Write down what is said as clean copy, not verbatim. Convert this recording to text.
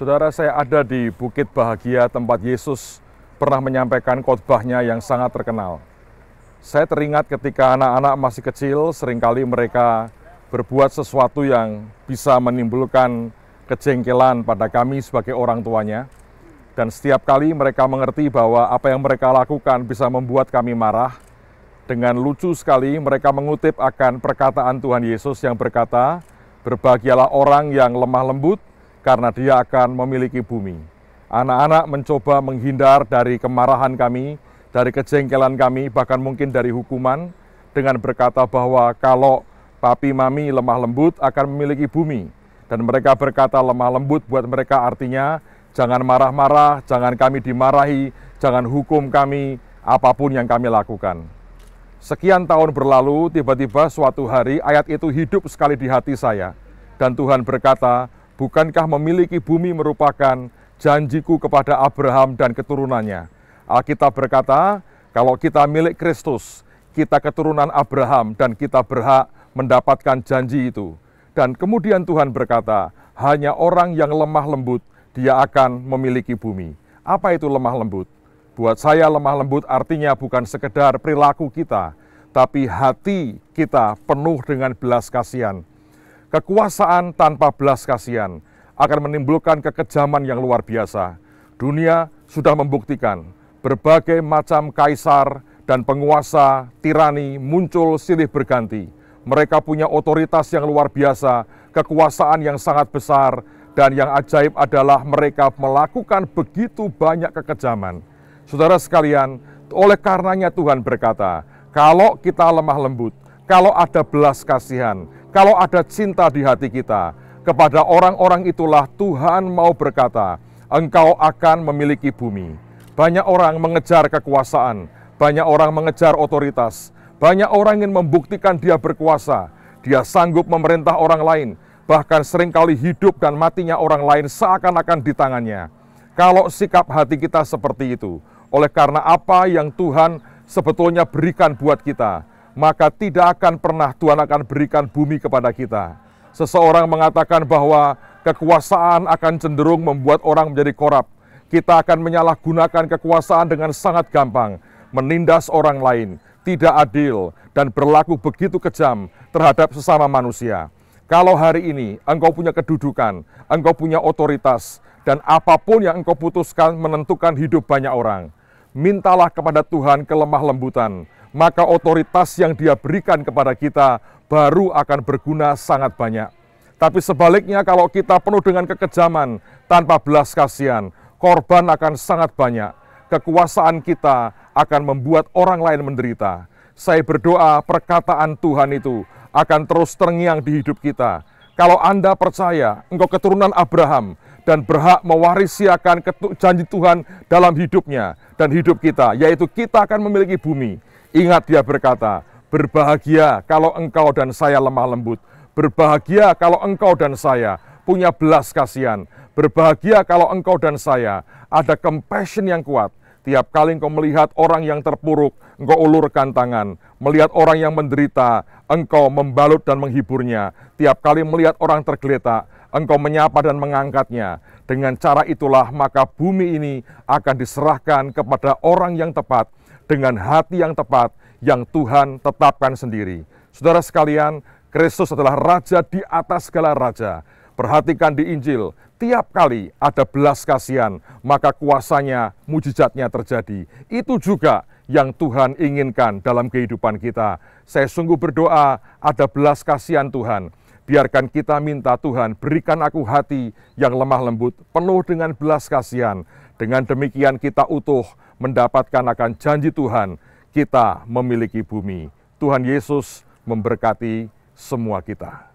Saudara, saya ada di Bukit Bahagia, tempat Yesus pernah menyampaikan khotbahnya yang sangat terkenal. Saya teringat ketika anak-anak masih kecil, seringkali mereka berbuat sesuatu yang bisa menimbulkan kejengkelan pada kami sebagai orang tuanya. Dan setiap kali mereka mengerti bahwa apa yang mereka lakukan bisa membuat kami marah. Dengan lucu sekali mereka mengutip akan perkataan Tuhan Yesus yang berkata, "Berbahagialah orang yang lemah lembut, karena dia akan memiliki bumi." Anak-anak mencoba menghindar dari kemarahan kami, dari kejengkelan kami, bahkan mungkin dari hukuman, dengan berkata bahwa kalau papi mami lemah lembut akan memiliki bumi. Dan mereka berkata lemah lembut buat mereka artinya jangan marah-marah, jangan kami dimarahi, jangan hukum kami, apapun yang kami lakukan. Sekian tahun berlalu, tiba-tiba suatu hari ayat itu hidup sekali di hati saya. Dan Tuhan berkata, "Bukankah memiliki bumi merupakan janjiku kepada Abraham dan keturunannya?" Alkitab berkata, kalau kita milik Kristus, kita keturunan Abraham dan kita berhak mendapatkan janji itu. Dan kemudian Tuhan berkata, hanya orang yang lemah lembut, dia akan memiliki bumi. Apa itu lemah lembut? Buat saya lemah lembut artinya bukan sekedar perilaku kita, tapi hati kita penuh dengan belas kasihan. Kekuasaan tanpa belas kasihan akan menimbulkan kekejaman yang luar biasa. Dunia sudah membuktikan berbagai macam kaisar dan penguasa tirani muncul silih berganti. Mereka punya otoritas yang luar biasa, kekuasaan yang sangat besar, dan yang ajaib adalah mereka melakukan begitu banyak kekejaman. Saudara sekalian, oleh karenanya Tuhan berkata, kalau kita lemah lembut, kalau ada belas kasihan, kalau ada cinta di hati kita, kepada orang-orang itulah Tuhan mau berkata, engkau akan memiliki bumi. Banyak orang mengejar kekuasaan, banyak orang mengejar otoritas, banyak orang ingin membuktikan dia berkuasa, dia sanggup memerintah orang lain, bahkan seringkali hidup dan matinya orang lain seakan-akan di tangannya. Kalau sikap hati kita seperti itu, oleh karena apa yang Tuhan sebetulnya berikan buat kita, maka tidak akan pernah Tuhan akan berikan bumi kepada kita. Seseorang mengatakan bahwa kekuasaan akan cenderung membuat orang menjadi korup. Kita akan menyalahgunakan kekuasaan dengan sangat gampang, menindas orang lain, tidak adil, dan berlaku begitu kejam terhadap sesama manusia. Kalau hari ini engkau punya kedudukan, engkau punya otoritas, dan apapun yang engkau putuskan menentukan hidup banyak orang, mintalah kepada Tuhan kelemah lembutan, maka otoritas yang Dia berikan kepada kita baru akan berguna sangat banyak. Tapi sebaliknya kalau kita penuh dengan kekejaman tanpa belas kasihan, korban akan sangat banyak. Kekuasaan kita akan membuat orang lain menderita. Saya berdoa perkataan Tuhan itu akan terus terngiang di hidup kita. Kalau Anda percaya engkau keturunan Abraham dan berhak mewarisi akan janji Tuhan dalam hidupnya dan hidup kita, yaitu kita akan memiliki bumi. Ingat dia berkata, berbahagia kalau engkau dan saya lemah lembut. Berbahagia kalau engkau dan saya punya belas kasihan. Berbahagia kalau engkau dan saya ada compassion yang kuat. Tiap kali engkau melihat orang yang terpuruk, engkau ulurkan tangan. Melihat orang yang menderita, engkau membalut dan menghiburnya. Tiap kali melihat orang tergeletak, engkau menyapa dan mengangkatnya. Dengan cara itulah maka bumi ini akan diserahkan kepada orang yang tepat, dengan hati yang tepat, yang Tuhan tetapkan sendiri. Saudara sekalian, Kristus adalah Raja di atas segala raja. Perhatikan di Injil, tiap kali ada belas kasihan, maka kuasanya, mujizatnya terjadi. Itu juga yang Tuhan inginkan dalam kehidupan kita. Saya sungguh berdoa ada belas kasihan Tuhan. Biarkan kita minta Tuhan, berikan aku hati yang lemah lembut, penuh dengan belas kasihan. Dengan demikian kita utuh mendapatkan akan janji Tuhan, kita memiliki bumi. Tuhan Yesus memberkati semua kita.